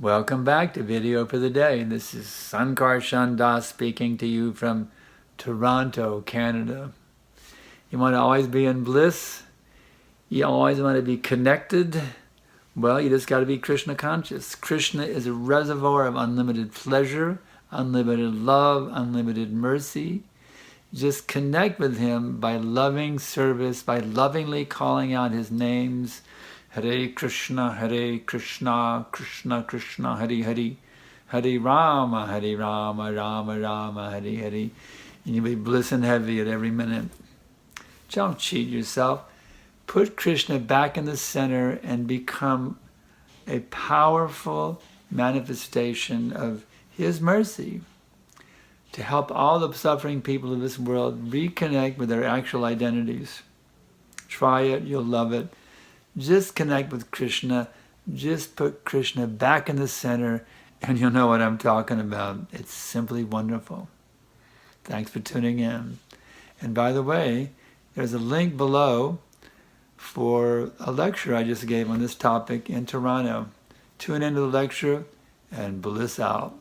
Welcome back to Video for the Day. This is Sankarshan speaking to you from Toronto, Canada. You want to always be in bliss? You always want to be connected? Well, you just got to be Krishna conscious. Krishna is a reservoir of unlimited pleasure, unlimited love, unlimited mercy. Just connect with him by loving service, by lovingly calling out his names. Hare Krishna, Krishna Krishna, Hare Hare, Hare Rama, Rama Rama, Hare Hare. And you'll be bliss and heavy at every minute. Don't cheat yourself. Put Krishna back in the center and become a powerful manifestation of his mercy to help all the suffering people of this world reconnect with their actual identities. Try it, you'll love it. Just connect with Krishna. Just put Krishna back in the center and you'll know what I'm talking about. It's simply wonderful. Thanks for tuning in. And by the way, there's a link below for a lecture I just gave on this topic in Toronto. Tune into the lecture and bliss out.